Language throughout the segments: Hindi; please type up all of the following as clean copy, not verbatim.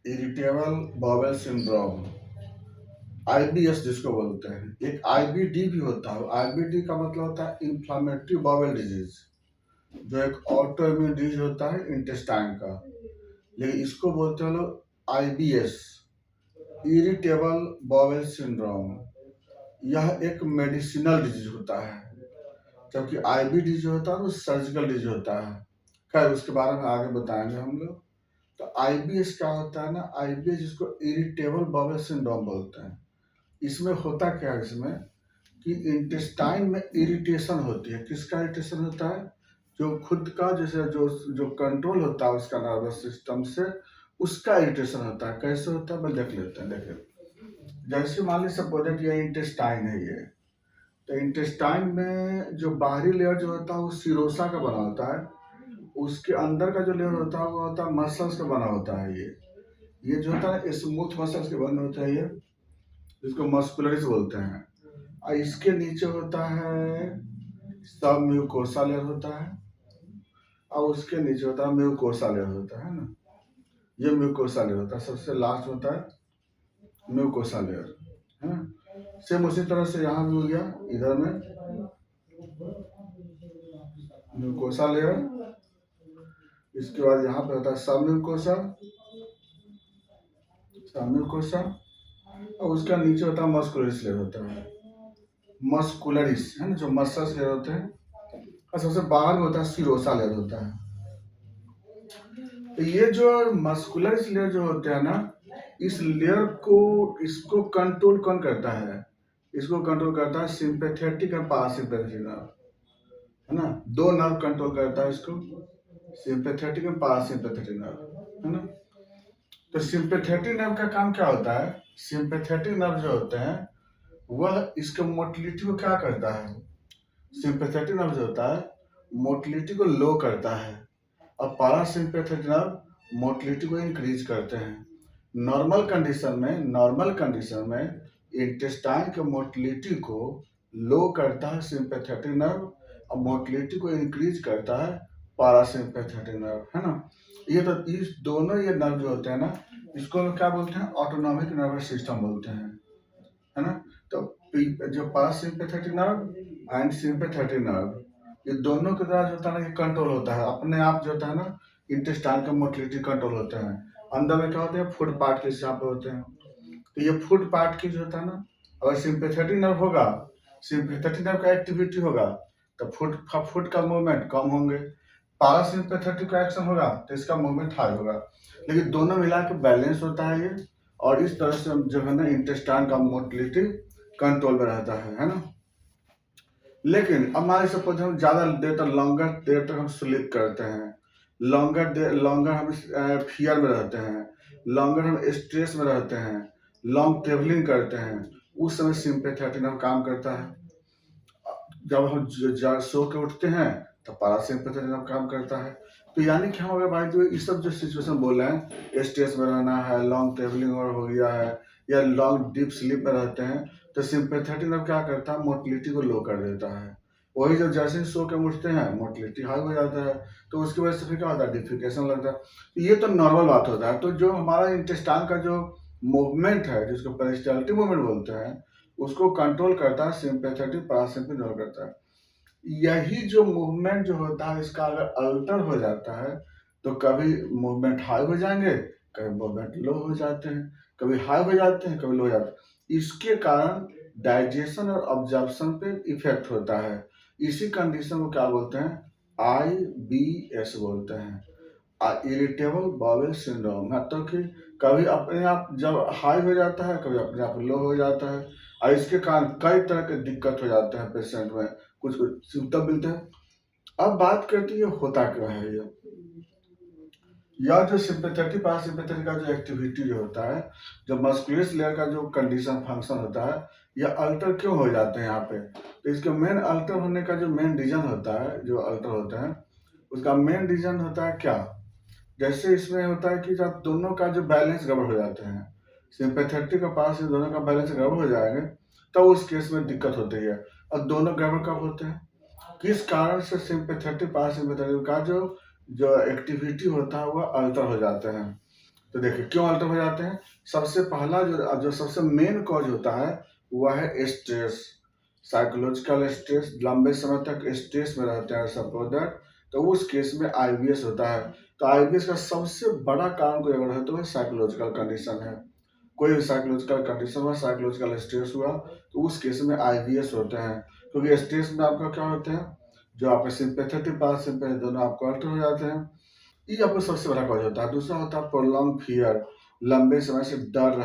इरिटेबल बाउल सिंड्रोम, आईबीएस जिसको बोलते हैं। एक आईबीडी भी होता है। आईबीडी का मतलब होता है इंफ्लामेटरी बाउल डिजीज, जो एक ऑटो इम्यून डिजीज होता है इंटेस्टाइन का। लेकिन इसको बोलते हैं लोग आईबीएस, इरिटेबल बाउल सिंड्रोम। यह एक मेडिसिनल डिजीज होता है, जबकि आईबीडी जो होता है वो सर्जिकल डिजीज होता है। खैर उसके बारे में आगे बताएंगे हम लोग। तो आईबीएस क्या होता है ना, आईबीएस जिसको इरिटेबल बाउल सिंड्रोम बोलते हैं। इसमें होता क्या है, इसमें कि इंटेस्टाइन में इरिटेशन होती है। किसका इरिटेशन होता है? जो खुद का जैसे जो जो कंट्रोल होता है उसका नर्वस सिस्टम से, उसका इरिटेशन होता है। कैसे होता है मैं देख लेते हैं। देखिए, जैसे मान लीजिए सपोज ये इंटेस्टाइन है ये, तो इंटेस्टाइन में जो बाहरी लेयर जो होता है वो सिरोसा का बना होता है। उसके अंदर का जो लेयर होता है वो होता है मसल्स का बना होता है। ये जो होता है स्मूथ मसल्स के बने होते हैं, ये जिसको मस्कुलरिस बोलते हैं। और इसके नीचे होता है सब म्यूकोसा लेयर होता है, और उसके नीचे होता है म्यूकोसा लेयर होता है ना। ये म्यूकोसा लेयर होता है, सबसे लास्ट होता है म्यूकोसा लेयर, है ना। सेम उसी तरह से यहाँ भी हो गया, इधर में म्यूकोसा लेयर, इसके बाद यहाँ पे होता है सब म्यूकोसा, सब म्यूकोसा, और उसका नीचे होता है मस्कुलरिस लेयर होता है। मस्कुलरिस है ना, जो मसल्स लेयर होते हैं। और सबसे बाहर में होता है सिरोसा लेयर होता है। तो ये जो मस्कुलर लेयर जो होते हैं ना, इस लेयर को इसको कंट्रोल कौन करता है? इसको कंट्रोल करता है सिंपैथेटिक और पैरासिम्पैथेटिक नर्व, है ना। दो नर्व कंट्रोल करता है इसको, सिंपैथेटिक और पैरासिम्पैथेटिक नर्व, है ना। तो सिंपैथेटिक नर्व का काम क्या होता है? सिंपैथेटिक नर्व जो होते हैं वह इसके मोटिलिटी को क्या करता है? सिंपैथेटिक नर्व जो होता है मोटिलिटी को लो करता है, और पैरासिम्पैथेटिक नर्व मोटिलिटी को इंक्रीज करते हैं। नॉर्मल कंडीशन में इंटेस्टाइन के मोटिलिटी को लो करता है सिंपैथेटिक नर्व, और मोटिलिटी को इंक्रीज करता है पैरासिम्पैथेटिक नर्व, है ना। ये तो इस दोनों ये नर्व जो होते हैं ना, इसको हम क्या बोलते हैं? ऑटोनॉमिक नर्वस सिस्टम बोलते हैं, है ना। तो जो parasympathetic nerve and sympathetic nerve, ये दोनों के द्वारा जो होता है ना, ये कंट्रोल होता है अपने आप, जो होता है ना इंटेस्टाइन का मोटिलिटी कंट्रोल होते हैं। अंदर में क्या होते हैं? फूड पार्ट के यहाँ पे होते हैं। तो ये फूड पार्ट की जो होता है ना, अगर सिंपैथेटिक नर्व होगा, सिंपैथेटिक नर्व का एक्टिविटी होगा, तो फूड का मूवमेंट कम होंगे। पैरासिम्पैथेटिक का एक्शन होगा तो इसका मूवमेंट हाई होगा। लेकिन दोनों मिला के बैलेंस होता है ये, और इस तरह से जो है ना इंटेस्टाइन का मोटिलिटी कंट्रोल में रहता है ना। लेकिन अब मान सपोज हम ज्यादा देर तक लॉन्गर देर तक हम स्लीप करते हैं, लॉन्गर हम फियर में रहते हैं, लॉन्गर हम स्ट्रेस में रहते हैं, लॉन्ग ट्रेवलिंग करते हैं, उस समय सिंपैथेटिक नर्व काम करता है। जब हम सो के उठते हैं तो पैरासिम्पैथेटिक नर्व काम करता है। तो यानी कि हम अगर भाई जो ये सब जो सिचुएशन बोल रहे हैं, स्ट्रेस में रहना है, लॉन्ग ट्रेवलिंग और हो गया है, या लॉन्ग डीप स्लीप में रहते हैं, तो सिंपैथेटिक नर्व क्या करता है? मोटिलिटी को लो कर देता है। वही जब जैसे ही सो के उठते हैं मोटिलिटी हाई हो जाता है, तो उसकी वजह से फिर क्या होता है? डिफिकेशन लगता है। तो ये तो नॉर्मल बात होता है। तो जो हमारा इंटेस्टाइन का जो मूवमेंट है, जिसको पेरिस्टाल्टिक मूवमेंट बोलते हैं, उसको कंट्रोल करता है सिंपैथेटिक, पैरासिम्पैथेटिक नर्व करता है। यही जो मूवमेंट जो होता है, इसका अगर अल्टर हो जाता है तो कभी मूवमेंट हाई हो जाएंगे, कभी मूवमेंट लो हो जाते हैं, कभी हाई हो जाते हैं, कभी लो हो जाते हैं। इसके कारण डाइजेशन और ऑब्जर्प्शन पे इफेक्ट होता है। इसी कंडीशन को क्या बोलते हैं? IBS बोलते हैं, इरिटेबल बाउल सिंड्रोम। मतलब कि कभी अपने आप जब हाई हो जाता है, कभी अपने आप लो हो जाता है, और इसके कारण कई तरह के दिक्कत हो जाते हैं पेशेंट में, कुछ कुछ सिम्टम मिलते हैं। अब बात करते हैं होता क्या है ये, या जो सिंपैथेटिक पैरासिम्पैथेटिक का जो एक्टिविटी जो होता है, जो मस्कुलर लेयर का जो कंडीशन फंक्शन होता है, ये अल्टर क्यों हो जाते हैं यहाँ पे? तो इसके मेन अल्टर होने का जो मेन रीजन होता है, जो अल्टर होता है उसका मेन रीजन होता है क्या? जैसे इसमें होता है कि जब दोनों का जो बैलेंस गड़बड़ हो जाते हैं, सिंपैथेटिक और पैरासिम्पैथेटिक दोनों का बैलेंस गड़बड़ हो जाएंगे, तो उस केस में दिक्कत होती है। और दोनों गड़बड़ कब होते हैं? किस कारण से सिंपैथेटिक पैरासिम्पैथेटिक का जो जो एक्टिविटी होता है वह अल्टर हो जाते हैं। तो देखिए क्यों अल्टर हो जाते हैं। सबसे पहला जो सबसे मेन कॉज होता है वह है स्ट्रेस, साइकोलॉजिकल स्ट्रेस। लंबे समय तक स्ट्रेस में रहते हैं सपोज दैट, तो उस केस में आईबीएस होता है। तो आईबीएस का सबसे बड़ा कारण कोई अगर है तो वह साइकोलॉजिकल कंडीशन है। कोई भी साइकोलॉजिकल कंडीशन हुआ, साइकोलॉजिकल स्ट्रेस हुआ, तो उस केस में आईबीएस होते हैं। क्योंकि स्ट्रेस में आपका क्या होते हैं, जो आपके सिंपैथेटिक पैरासिम्पैथेटिक दोनों आपको अल्टर हो जाते हैं। ये आपको सबसे बड़ा कॉज होता है। दूसरा होता है प्रोलॉन्ग फियर, लंबे समय से डर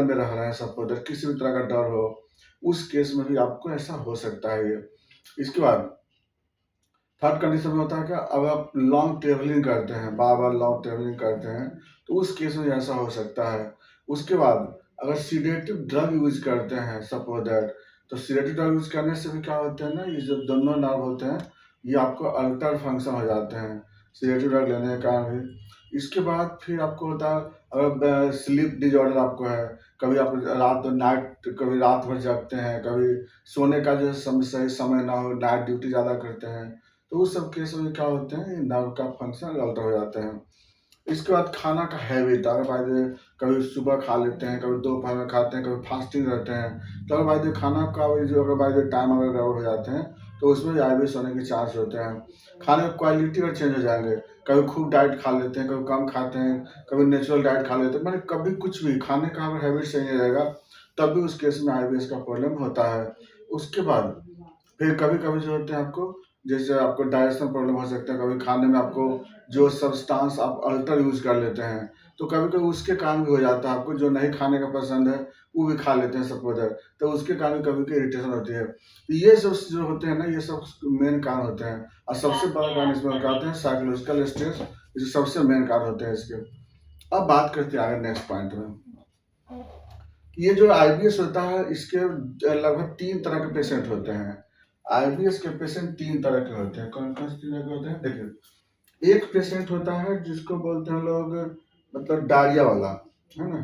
में रह रहे हैं सबको, डर किसी भी तरह का डर हो, उस केस में भी आपको ऐसा हो सकता है ये। इसके बाद थर्ड कंडीशन में होता है क्या, अब आप लॉन्ग ट्रेवलिंग करते हैं, बार बार लॉन्ग ट्रेवलिंग करते हैं, तो उस केस में ऐसा हो सकता है। उसके बाद अगर सीडेटिव ड्रग यूज करते हैं सपोज दैट, तो सीडेटिव ड्रग यूज करने से भी क्या होते हैं ना, ये जो दोनों नर्व होते हैं ये आपको अल्टर फंक्शन हो जाते हैं सीडेटिव ड्रग लेने के कारण भी। इसके बाद फिर आपको होता है अगर स्लीप डिजॉर्डर आपको है, कभी आप कभी रात भर जगते हैं, कभी सोने का जो सही समय ना हो, नाइट ड्यूटी ज़्यादा करते हैं, तो उस सब केस में क्या होते हैं, नर्व का फंक्शन अल्टर हो जाते हैं। इसके बाद खाना का हैबिट, अगर भाई देखिए कभी सुबह खा लेते हैं, कभी दोपहर में खाते हैं, कभी फास्टिंग रहते हैं, तो अगर भाई देखिए खाना का जो अगर भाई देखिए टाइम अगर गड़बड़ हो जाते हैं, तो उसमें भी आईबीएस होने के चांस होते हैं। खाने की क्वालिटी अगर चेंज हो जाएंगे, कभी खूब डाइट खा लेते हैं, कभी कम खाते हैं, कभी नेचुरल डाइट खा लेते हैं, मैंने कभी कुछ भी खाने का अगर हैबिट सही नहीं रहेगा, तब भी उस केस में आईबीएस का प्रॉब्लम होता है। उसके बाद फिर कभी-कभी जो होते हैं आपको, जैसे आपको डाइजेशन प्रॉब्लम हो सकता है, कभी खाने में आपको जो सब्सटेंस आप अल्टर यूज़ कर लेते हैं, तो कभी-कभी उसके कारण भी हो जाता है। आपको जो नहीं खाने का पसंद है, वो भी खा लेते हैं सपोज़ दैट, तो उसके कारण कभी-कभी इरिटेशन होती है। तो ये सब जो होते हैं ना, ये सब मेन कारण होते हैं, और सबसे बड़ा कारण इसमें क्या होते हैं, साइकोलॉजिकल स्ट्रेस, ये सबसे मेन कारण होते हैं इसके। अब बात करते हैं आगे नेक्स्ट पॉइंट में। ये जो आईबीएस होता है, इसके लगभग 3 तरह के पेशेंट होते हैं। आईबीएस के पेशेंट 3 तरह के होते हैं। कौन-कौन से 3 तरह के होते हैं? देखिए, एक पेशेंट होता है जिसको बोलते हैं लोग मतलब डायरिया वाला, है ना?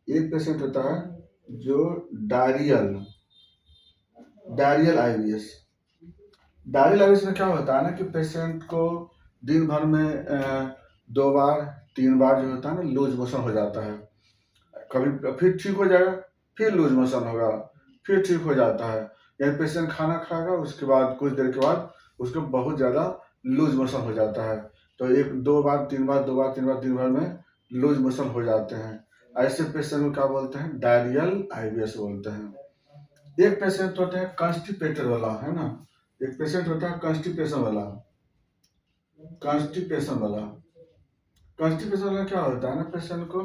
एक पेशेंट होता है जो diarrhoeal diarrhoeal IBS. Diarrhoeal IBS में क्या होता है ना कि पेशेंट को दिन भर में 2 बार 3 बार जो होता है ना लूज़ मोशन हो जाता है। कभी फिर ठीक हो जाएगा, फिर लूज मोशन होगा, फिर ठीक हो जाता है। यही पेशेंट खाना खाएगा, उसके बाद कुछ देर के बाद उसको बहुत ज़्यादा लूज मोशन हो जाता है। तो 1-2 बार 3 बार 2 बार 3 बार दिन भर में लूज मोशन हो जाते हैं। ऐसे पेशेंट को क्या बोलते हैं, डायरियल आईबीएस बोलते हैं। एक पेशेंट होते हैं कॉन्स्टिपेटेड वाला, है ना? एक पेशेंट होता है कॉन्स्टिपेशन वाला। कॉन्स्टिपेशन वाला कॉन्स्टिपेशन वाला क्या होता है ना, पेशेंट को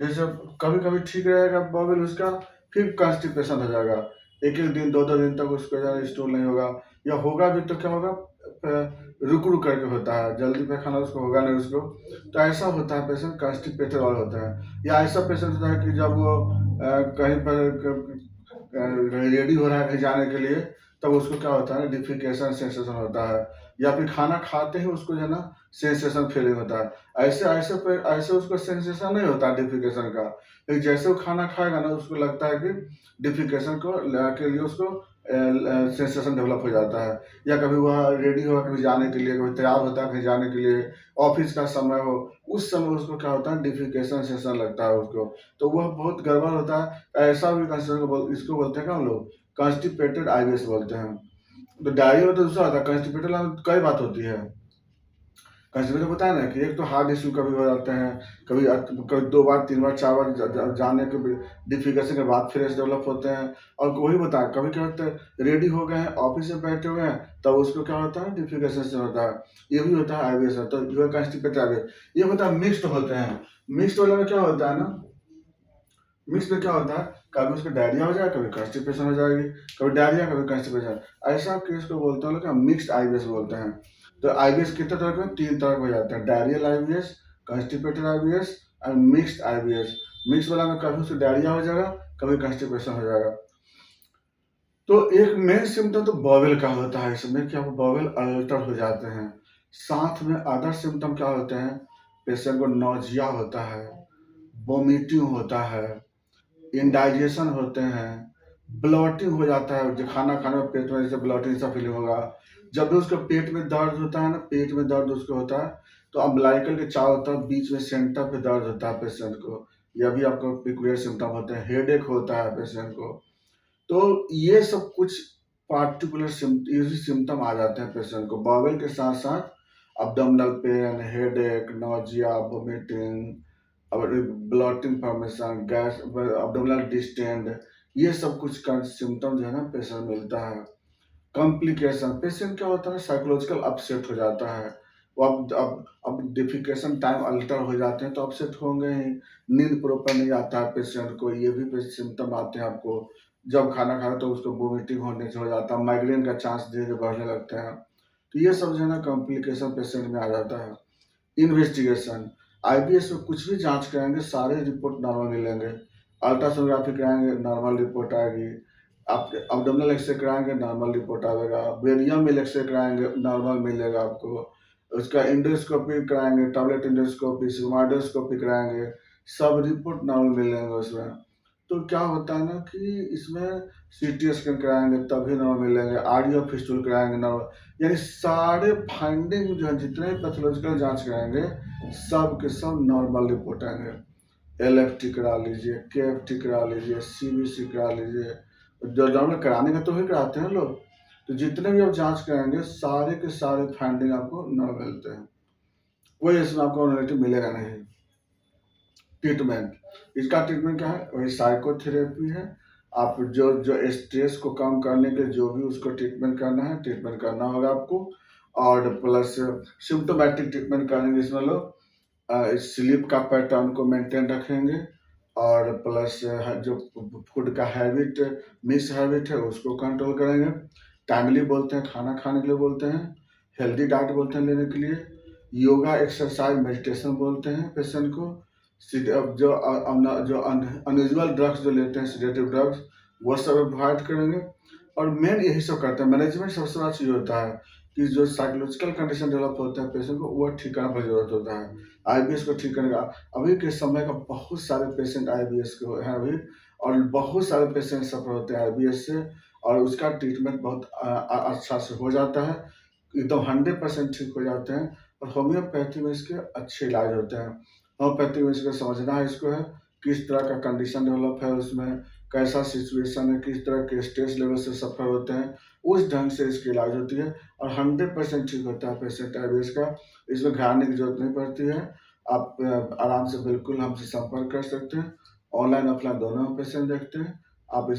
जैसे कभी-कभी ठीक रहेगा बॉवल उसका, फिर कॉन्स्टिपेशन हो जाएगा। एक-एक दिन 2-2 दिन तक उसको जो है स्टूल नहीं होगा, या होगा भी तो क्या होगा, रुक-रुक करके होता है, जल्दी पैखाना उसको होगा नहीं उसको। तो ऐसा होता है पेशेंट कॉन्स्टिपेटेड वाला होता है। या ऐसा पेशेंट होता है कि जब वो कहीं पर रेडी हो रहा है कहीं जाने के लिए, तब उसको क्या होता है, डिफिकेशन सेंसेशन होता है, या फिर खाना खाते ही उसको जो है ना सेंसेशन फीलिंग होता है। ऐसे उसको सेंसेशन नहीं होता डिफिकेशन का, लेकिन जैसे वो खाना खाएगा ना उसको लगता है कि डिफिकेशन के लिए उसको सेंसेशन डेवलप हो जाता है। या कभी वह रेडी होगा कहीं जाने के लिए, कभी तैयार होता है कहीं जाने के लिए, ऑफिस का समय हो, उस समय उसको क्या होता है, डिफिकेशन सेंसेशन लगता है उसको, तो वह बहुत गड़बड़ होता है। ऐसा भी इसको बोलते हैं क्या हम लोग, कॉन्स्टिपेटेड आईबीएस बोलते हैं। तो डायरिया में तो दूसरा होता है, कॉन्स्टिपेटेड में कई बात होती है। कॉन्स्टिपेशन बताया ना कि एक तो हार्ट इश्यू कभी हो जाते हैं, कभी 2 बार 3 बार 4 बार जाने के डिफिकेशन के बाद फिर ऐसे डेवलप होते हैं। और वही बताया कभी क्या होता है, रेडी हो गए हैं ऑफिस में बैठे हुए हैं, तब उसको क्या होता है, डिफिकेशन से होता है। ये भी होता है आईबीएस में। तो जो कॉन्स्टिपेटेड आईबीएस ये होता है, मिक्स्ड होते हैं। मिक्स्ड वाले में क्या होता है ना, मिक्स में क्या होता है, कभी उसको डायरिया हो जाए, कभी कॉन्स्टिपेशन हो जाएगी, कभी डायरिया कभी कॉन्स्टिपेशन। ऐसा केस को बोलते हैं लोग मिक्स्ड आईबीएस बोलते हैं। तो आईबीएस कितने तरह के, 3 तरह के हो जाते हैं, डायरियल आईबीएस, कॉन्स्टिपेटेड आईबीएस और मिक्स्ड आईबीएस। मिक्स वाला में कभी उसको डायरिया हो जाएगा, कभी कॉन्स्टिपेशन हो जाएगा। तो एक मेन सिम्टम तो बॉवेल का होता है इसमें, कि आपको बॉवेल अल्टर हो जाते हैं। साथ में अदर सिम्टम क्या होते हैं, पेशेंट को नौजिया होता है, वोमिटिंग होता है, इंडाइजेशन होते हैं, ब्लॉटिंग हो जाता है, जो खाना खाने में पेट में जैसे ब्लॉटिंग सा फीलिंग होगा। जब भी उसको पेट में दर्द होता है ना, पेट में दर्द उसको होता है, तो अम्बिलाइकल के चारों तरफ बीच में सेंटर पे दर्द होता है पेशेंट को, यह भी आपको पिक्यूलियर सिम्टम होते हैं, हेडेक होता है पेशेंट को। तो ये सब कुछ पार्टिकुलर सिम्टम आ जाते हैं पेशेंट को। बाउल के साथ साथ abdominal pain, headache, nausea, vomiting और bloating formation, gas, abdominal distend, ये सब कुछ का सिम्टम जो है ना पेशेंट मिलता है। कॉम्प्लिकेशन, पेशेंट क्या होता है, साइकोलॉजिकल अपसेट हो जाता है। वो अब डिफिकेशन टाइम अल्टर हो जाते हैं तो अपसेट होंगे ही। नींद प्रॉपर नहीं आता है पेशेंट को, ये भी सिम्टम आते हैं आपको। जब खाना खाए तो उसको वोमिटिंग होने से हो जाता है, माइग्रेन का चांस धीरे धीरे बढ़ने लगते हैं। तो ये सब जो है ना कॉम्प्लिकेशन पेशेंट में आ जाता है। इन्वेस्टिगेशन, आईबीएस में कुछ भी जांच कराएंगे सारे रिपोर्ट नॉर्मल मिलेंगे। अल्ट्रासोनोग्राफी कराएंगे नॉर्मल रिपोर्ट आएगी। आप अब्डोमिनल एक्सरे कराएंगे नॉर्मल रिपोर्ट आएगा। बेरियम मिल एक्सरे कराएंगे नॉर्मल मिलेगा आपको। उसका इंडोस्कोपी कराएंगे, टैबलेट इंडोस्कोपी, सिग्माइडोस्कोपी कराएंगे, सब रिपोर्ट नॉर्मल मिलेंगे उसमें। तो क्या होता है ना कि इसमें सीटी स्कैन कराएंगे तभी नॉर्मल मिलेंगे, आडियो फिस्टूल कराएंगे नॉर्मल, यानी सारे फाइंडिंग जो है जितने पैथोलॉजिकल जांच कराएंगे सब के सब नॉर्मल रिपोर्ट आएंगे। एलएफटी करा लीजिए, केएफटी करा लीजिए, सीबीसी करा लीजिए, जो नॉर्मल कराने का तो ही कराते हैं लोग। तो जितने भी आप जांच कराएंगे सारे के सारे फाइंडिंग आपको नॉर्मल मिलते हैं, कोई इसमें आपको नेगेटिव मिलेगा नहीं। ट्रीटमेंट, इसका ट्रीटमेंट क्या है, वही साइकोथेरेपी है। आप जो जो स्ट्रेस को कम करने के जो भी उसको ट्रीटमेंट करना है, ट्रीटमेंट करना होगा आपको। और प्लस सिम्टोमेटिक ट्रीटमेंट करेंगे, इसमें लोग स्लीप का पैटर्न को मेंटेन रखेंगे। और प्लस जो फूड का हैबिट, मिस हैबिट है उसको कंट्रोल करेंगे। टाइमली बोलते हैं खाना खाने के लिए बोलते हैं, हेल्दी डाइट बोलते हैं लेने के लिए, योगा, एक्सरसाइज, मेडिटेशन बोलते हैं पेशेंट को। जो अनयूजुअल ड्रग्स जो लेते हैं, सीडेटिव ड्रग्स, वो सब अवॉइड करेंगे। और मेन यही सब करते हैं। मैनेजमेंट सबसे बड़ा चीज़ होता है कि जो साइकोलॉजिकल कंडीशन डेवलप होते हैं पेशेंट को, वो ठीक करने पर जरूरत होता है। आईबीएस को ठीक करने का अभी के समय का बहुत सारे पेशेंट आईबीएस के हैं अभी, और बहुत सारे पेशेंट सफर होते हैं आईबीएस से, और उसका ट्रीटमेंट बहुत अच्छा से हो जाता है, एकदम 100% ठीक हो जाते हैं। और होम्योपैथी में इसके अच्छे इलाज होते हैं। होम्योपैथी में इसको समझना है, इसको है किस तरह का कंडीशन डेवलप है, उसमें कैसा सिचुएशन है, किस तरह के स्ट्रेस लेवल से सफ़र होते हैं, उस ढंग से इसकी इलाज होती है। और 100% ठीक होता है पेशेंट आईबीएस का, इसमें घबराने की जरूरत नहीं पड़ती है। आप आराम से बिल्कुल हमसे संपर्क कर सकते हैं। ऑनलाइन ऑफलाइन दोनों पेशेंट देखते हैं। आप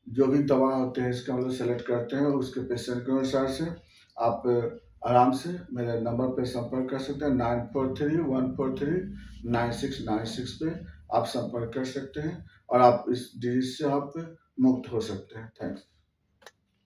जो भी दवा होते हैं इसका हम लोग सेलेक्ट करते हैं, उसके पेशेंट के अनुसार से आप आराम से मेरे नंबर पे संपर्क कर सकते हैं। 9431439696 पे आप संपर्क कर सकते हैं और आप इस डिजीज से आप मुक्त हो सकते हैं। थैंक्स।